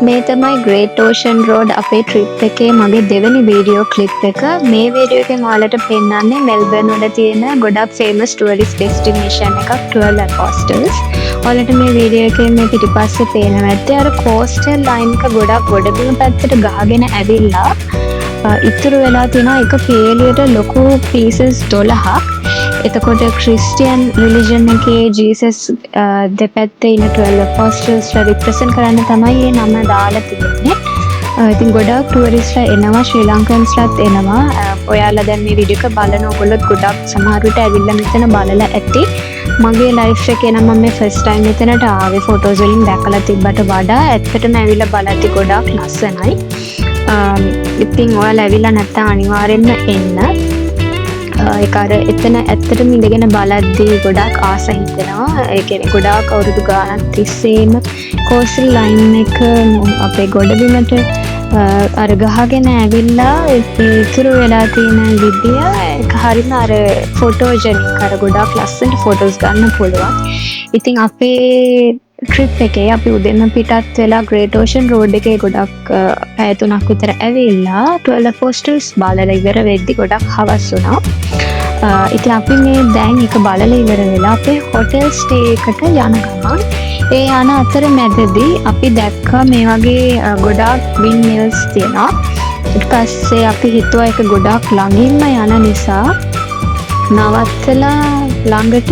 මේ තමයි Great Ocean Road අපේ trip එකේ මගේ දෙවෙනි වීඩියෝ ක්ලිප් එක. මේ වීඩියෝ එකෙන් ඔයාලට පෙන්නන්නේ මෙල්බර්න් වල තියෙන ගොඩක් famous tourist destination එකක් 12 Apostles. ඔයාලට මේ වීඩියෝ එකේ මේ පිටිපස්සේ පේනවා ඇත්තේ අර coastal line එක ගොඩක් ගොඩබිම පැත්තට ගහගෙන ඇවිල්ලා ඉතුරු වෙලා තියෙනවා එක පේලියට ලොකු pieces 12ක්. එතකොට ක්‍රිස්ටියන් රිලිජන් එකේ ජීසස් දෙපැත්තේ ඉන්න 12 apostles රිප්‍රසන්ට් කරන්න තමයි මේ නම දාලා තියෙන්නේ. ඉතින් ගොඩක් ටුවරිස්ට්ලා එනවා ශ්‍රී ලංකන්ස්ලාත් එනවා. ඔයාලා දැන් මේ වීඩියෝ එක බලන ඔයගොල්ලොත් ගොඩක් සමහර විට ඇවිල්ලා මෙතන බලලා ඇති. මගේ ලයිෆ් එකේ නම් මම මේ ෆස්ට් ටයිම් මෙතනට ආවේ ෆොටෝස් වලින් දැකලා තිබ්බට වඩා ඇත්තටම ඇවිල්ලා බලද්දි ගොඩක් ලස්සනයි. ඉතින් ඔයාලා ඇවිල්ලා නැත්නම් අනිවාර්යෙන්ම එන්න. ඒක අර එතන ඇත්තටම ඉඳගෙන බලද්දී ගොඩක් ආස හිතෙනවා. ඒ කියන්නේ ගොඩාක් අවුරුදු ගානක් තිස්සේම කෝස්ටල් ලයින් එක අපේ ගොඩබිමට අර ගහගෙන ඇවිල්ලා ඉතුරු වෙලා තියෙන විදිය ඒක හරිම අර ෆොටෝජෙනික් අර ගොඩාක් ලස්සනට ෆොටෝස් ගන්න පුළුවන්. ඉතින් අපේ ට්‍රිප් එකේ අපි උදේම පිටත් වෙලා Great Ocean Road එකේ ගොඩක් පැය 3ක් විතර ඇවිල්ලා 12 Apostles බලලා ඉවර වෙද්දි ගොඩක් හවස් වුණා. ඉතින් අපි මේ දැන් එක බලලා ඉවර වෙලා අපේ හොටෙල් ස්ටේ එකට යන ගමන් ඒ යන අතර මැදදී අපි දැක්කා මේ වගේ ගොඩාක් වින් මිල්ස් තියෙනවා. ඊට පස්සේ අපි හිතුවා ඒක ගොඩාක් ළඟින්ම යන නිසා නවත්තලා ළඟට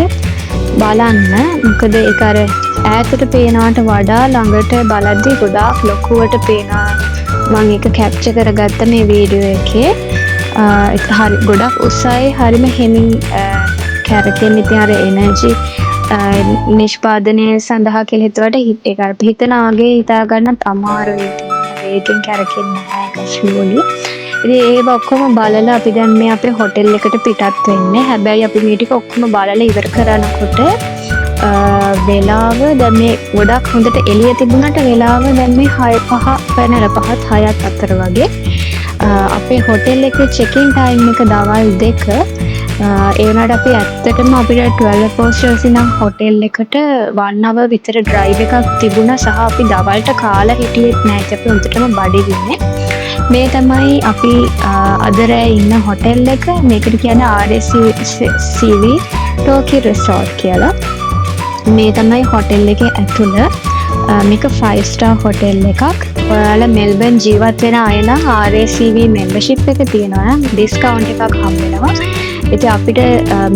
බලන්න. මොකද ඒක අර ඈතට පේනවට වඩා ළඟට බලද්දී ගොඩාක් ලොකුවට පේනවා. මම ඒක කැප්චර් කරගත්ත මේ වීඩියෝ එකේ. හරි ගොඩක් උසයි හරිම හිමින් කැරකෙන ඉතින් අර එනර්ජි නිෂ්පාදනය සඳහා කියලා හිතුවට ඒක අර හිතනාගේ හිතා ගන්නත් අමාරුයි. ඒකෙන් කැරකෙන්නේ නැහැ ඒක ස්ලෝලි. ඉතින් ඒක ඔක්කොම බලලා අපි දැන් මේ අපේ හොටෙල් එකට පිටත් වෙන්නේ. හැබැයි අපි මේ ටික ඔක්කොම බලලා ඉවර කරනකොට වෙලාව දැන් මේ ගොඩක් හොඳට එළිය තිබුණාට වෙලාව දැන් මේ 6:05 පැනලා 5:00 අතර වගේ. අපේ හොටෙල් එකේ චෙකින් ටයිම් එක දවල් 2. ඒ වුණාට අපි ඇත්තටම අපිට 12 Apostles ඉඳන් හොටෙල් එකට 1 hour විතර ඩ්‍රයිව් එකක් තිබුණා සහ අපි දවල්ට කාලා හිටියෙත් නැහැ. අපි උන්ටම බඩගින්නේ. මේ තමයි අපි අද රෑ ඉන්න හොටෙල් එක. මේකට කියන්නේ RSCV Turkey Resort කියලා. මේ තමයි හොටෙල් එකේ ඇතුළ. මේක 5 star හොටෙල් එකක්. ඔයාලා මෙල්බර්න් ජීවත් වෙන අය නම් RSCV membership එක තියෙනවා නම් ඩිස්කවුන්ට් එකක් හම්බ වෙනවා. ඉතින් අපිට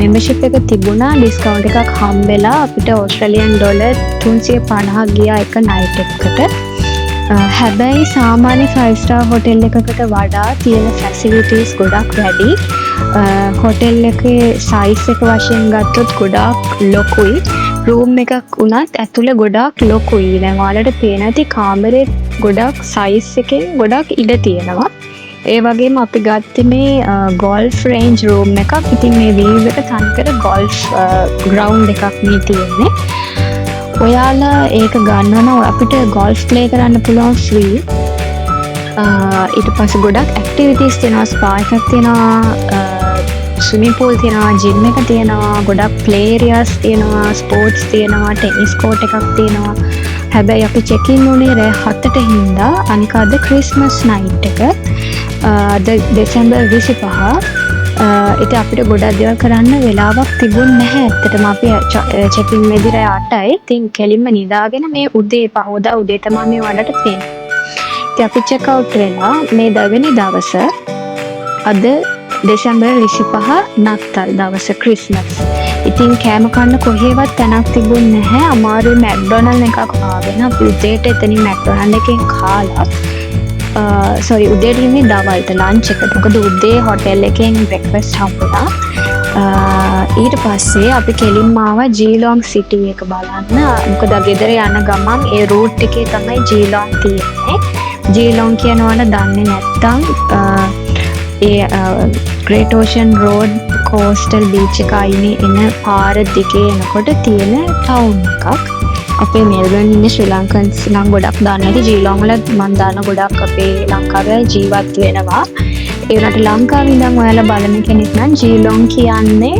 membership එක තිබුණා ඩිස්කවුන්ට් එකක් හම්බෙලා අපිට ඕස්ට්‍රේලියන් ඩොලර් 350ක් ගියා එක නයිට් එකකට. හැබැයි සාමාන්‍ය 5 star හොටෙල් එකකට වඩා තියෙන ෆැසිලිටිස් ගොඩක් වැඩි. හොටෙල් එකේ සයිස් එක වශයෙන් ගත්තොත් ගොඩාක් ලොකුයි. රූම් එකක් උනත් ඇතුළේ ගොඩාක් ලොකුයි. දැන් ඔයාලට පේන ඇති කාමරේ ගොඩක් සයිස් එකෙන් ගොඩක් ඉඩ තියෙනවා. ඒ වගේම අපි ගත්තේ මේ ගෝල්ෆ් රේන්ජ් රූම් එකක්. ඉතින් මේ වීව් එක තනිකර ගෝල්ෆ් ග්‍රවුන්ඩ් එකක් මේ තියෙන්නේ. ඔයාලා ඒක ගන්නවා නම් අපිට ගෝල්ෆ් ප්ලේ කරන්න පුළුවන් ෆ්‍රී. ඊට පස්සේ ගොඩක් ඇක්ටිවිටීස් තියෙනවා. ස්පා එකක් තියෙනවා. ස්විමින් පූල් තියෙනවා, ජිම් එක තියෙනවා, ගොඩක් ප්ලේ ඒරියාස් තියෙනවා, ස්පෝර්ට්ස් තියෙනවා, ටෙනිස් කෝට් එකක් තියෙනවා. හැබැයි අපි චෙක් ඉන් උනේ රෑ 7ට හින්දා අනික අද ක්‍රිස්මස් නයිට් එක. අද දෙසැම්බර් 25. ඉතින් අපිට ගොඩක් දේවල් කරන්න වෙලාවක් තිබුණ නැහැ. ඇත්තටම අපි චෙක් ඉන් වෙද්දී රෑ 8යි. ඉතින් කෙලින්ම නිදාගෙන මේ උදේ පහෝදා උදේ තමයි මේ වලට පේන්නේ. ඉතින් අපි චෙක් අවුට් වෙලා මේ දෙවෙනි දවස අද දෙසැම්බර් 25 නත්තල් දවස ක්‍රිස්මස්. ඉතින් කෑම කන්න කොහේවත් තැනක් තිබුණ නැහැ. අමාරුයි මැක්ඩොනල්ඩ් එකක් ආගෙන අපි උදේට එතනින් මැක්ඩොනල්ඩ් එකෙන් කාලා උදේට ඉන්නේ දවල්ට ලන්ච් එකට. මොකද උදේ හොටෙල් එකෙන් බ්‍රෙක්ෆාස්ට් හම්බුණා. ඊට පස්සේ අපි කෙලින්ම ආවා ජීලොං සිටි එක බලන්න. මොකද ගෙදර යන ගමන් ඒ රූට් එකේ තමයි ජීලොං තියෙන්නේ. ජීලොං කියනවනේ දන්නේ නැත්තම් ඒ Great Ocean Road coastal beach එක අයිනේ එන පාර දිගේ එනකොට තියෙන ටවුන් එකක්. අපේ මෙල්බර්න් ඉන්න ශ්‍රී ලංකන්ස් නම් ගොඩක් දන්නේ නැති ජීලොං වල මම දන්න ගොඩක් අපේ ලංකාවේ ජීවත් වෙනවා. ඒ වුණාට ලංකාවේ ඉඳන් ඔයාලා බලන කෙනෙක් නම් ජීලොං කියන්නේ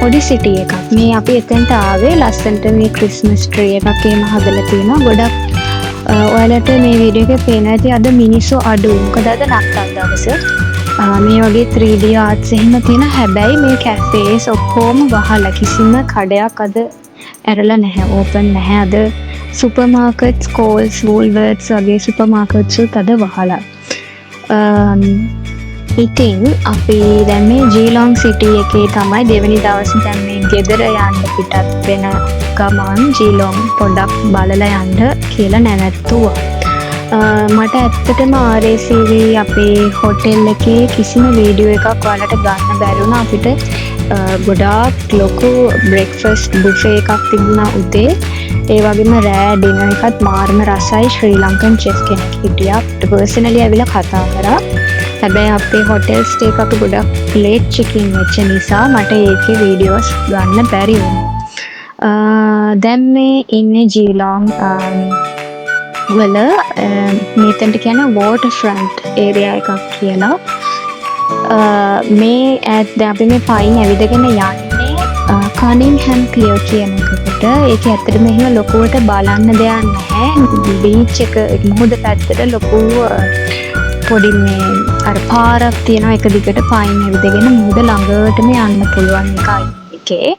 පොඩි සිටි එකක්. මේ අපි එතනට ආවේ ලස්සනට මේ ක්‍රිස්මස් ට්‍රී එකක් එහෙම හදලා තියෙනවා. ගොඩක් ඔයාලට මේ වීඩියෝ එකේ පේනවා ඇති අද මිනිස්සු අඩුයි. මොකද අද නැත්තම් දවස. මේ වගේ 3D ආර්ට්ස් එහෙම තියෙන හැබැයි මේ කැෆේස් ඔක්කොම වහලා කිසිම කඩයක් අද ඇරලා නැහැ. ඕපන් නැහැ. අද සුපර් මාකට්ස් කෝල්ස් වූල්වර්ත්ස් වගේ සුපර් මාකට්ස් උත් අද වහලා. ඉතින් අපි දැන් මේ ජීලොං සිටි එකේ තමයි දෙවෙනි දවසේ දැන් මේ ගෙදර යන්න පිටත් වෙන ගමන් ජීලොං පොඩක් බලලා යන්න කියලා නැවැත්තුවා. මට ඇත්තටම RACV අපේ හොටෙල් එකේ කිසිම වීඩියෝ එකක් ඔයාලට ගන්න බැරි වුණා. අපිට ගොඩාක් ලොකු බ්‍රෙක්ෆාස්ට් බුෆේ එකක් තිබුණා උදේ. ඒ වගේම රෑ ඩිනර් එකත් මාර්ම රසයි. ශ්‍රී ලංකන් චෙෆ් කෙනෙක් හිටියා. පර්සනලි ඇවිල්ලා කතා කරා. හැබැයි අපේ හොටෙල් ස්ටේ එක අපි ගොඩක් ලේට් චෙකින් වෙච්ච නිසා මට ඒකේ වීඩියෝස් ගන්න බැරි වුණා. දැන් මේ ඉන්නේ ජීලොං වල මෙතනට කියන වෝටර් ෆ්‍රන්ට් ඒරියා එකක් කියලා. මේ දැන් අපි මේ පයින් ඇවිදගෙන යන්නේ කනින්හැම් ක්ලියර් කියන එකට. ඒක ඇත්තටම එහෙම ලොකුවට බලන්න දෙයක් නැහැ. බීච් එක මුහුද පැත්තට ලොකු පොඩි මේ අර පාරක් තියෙනවා එක දිගට පයින් ඇවිදගෙන මුහුද ළඟටම යන්න පුළුවන් එකේ.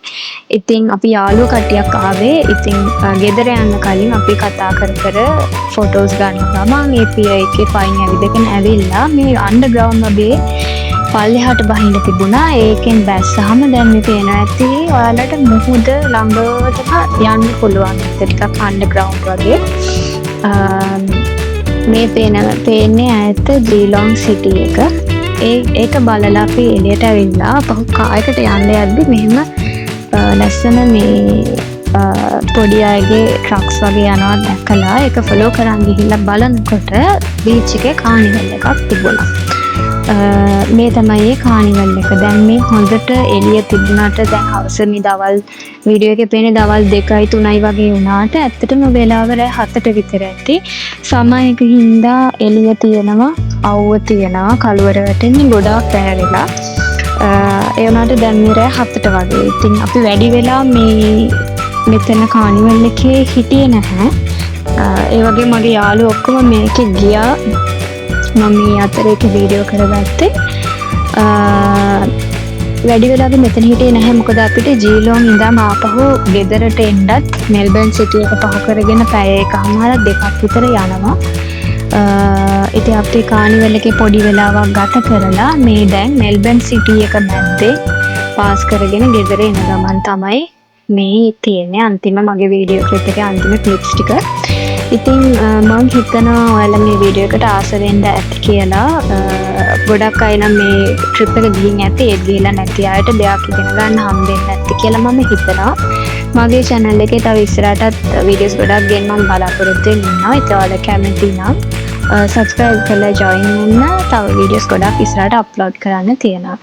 ඉතින් අපි යාළුවෝ කට්ටියක් ආවේ. ඉතින් ගෙදර යන්න කලින් අපි කතා කර ෆොටෝස් ගන්න ගමන් ඒ පිය එකේ පයින් ඇවිදගෙන ඇවිල්ලා මේ අන්ඩර්ග්‍රවුන්ඩ් වගේ පල්ලෙහාට බහින්න තිබුණා. ඒකෙන් බැස්සහම දැන් මේ පේනවා ඇති ඔයාලට මුහුද ළඟටම යන්න පුළුවන්. ඒක ටිකක් අන්ඩර්ග්‍රවුන්ඩ් වගේ. මේ පේන්නේ ඈත ජීලොං සිටි එක. ඒක බලලා අපි එළියට ඇවිල්ලා පහු කායකට යන්න යද්දි මෙහෙම ලස්සන මේ පොඩි අයගේ ට්‍රක්ස් වගේ යනවා දැකලා ඒක ෆලෝ කරන් ගිහිල්ලා බලනකොට බීච් එකේ කානිවල් එකක් තිබුණා. මේ තමයි ඒ කානිවල් එක. දැන් මේ හොඳට එළිය තිබුණාට දැන් හවස මේ දවල් වීඩියෝ එකේ පේන්නේ දවල් 2යි 3යි වගේ වුණාට ඇත්තටම වෙලාව රෑ 7ට විතර ඇති. සමයක හින්දා එළිය තියෙනවා, අවුව තියෙනවා, කළුවර වැටෙන්නේ ගොඩාක් පැහැරිලා. ඒ වුණාට දැන් මේ රෑ 7ට වගේ. ඉතින් අපි වැඩි වෙලා මෙතන කානිවල් එකේ හිටියේ නැහැ. ඒ වගේ මගේ යාළුවෝ ඔක්කොම මේකේ ගියා. මම මේ අතරේ වීඩියෝ කරගත්තේ. වැඩි වෙලාවෙ මෙතන හිටියේ නැහැ. මොකද අපිට ජීලොං ඉඳන් ආපහු ගෙදරට එන්නත් මෙල්බර්න් සිටි එක පහු කරගෙන පැය එකමාරක් දෙකක් විතර යනවා. ඉතින් අපි කානිවල් එකේ පොඩි වෙලාවක් ගත කරලා මේ දැන් මෙල්බර්න් සිටි එක මැද්දේ පාස් කරගෙන ගෙදර එන ගමන් තමයි මේ තියෙන්නේ අන්තිම මගේ වීඩියෝ ක්ලිප් එකේ අන්තිම ක්ලිප්ස් ටික. ඉතින් මම හිතනවා ඔයාලා මේ වීඩියෝ එකට ආස වෙන්න ඇති කියලා. ගොඩක් අය නම් මේ ට්‍රිප් එක ගිහින් ඇති. ඒත් ගිහලා නැති අයට දෙයක් ඉගෙන ගන්න හම්බෙන්නේ නැති කියලා මම හිතනවා. මගේ channel එකේ තව ඉස්සරහටත් වීඩියෝස් ගොඩක් ගෙන් මම බලාපොරොත්තු වෙනවා. ඒත් ඔයාලා කැමති නම් subscribe කරලා join වෙන්න. තව වීඩියෝස් ගොඩක් ඉස්සරහට අප්ලෝඩ් කරන්න තියෙනවා.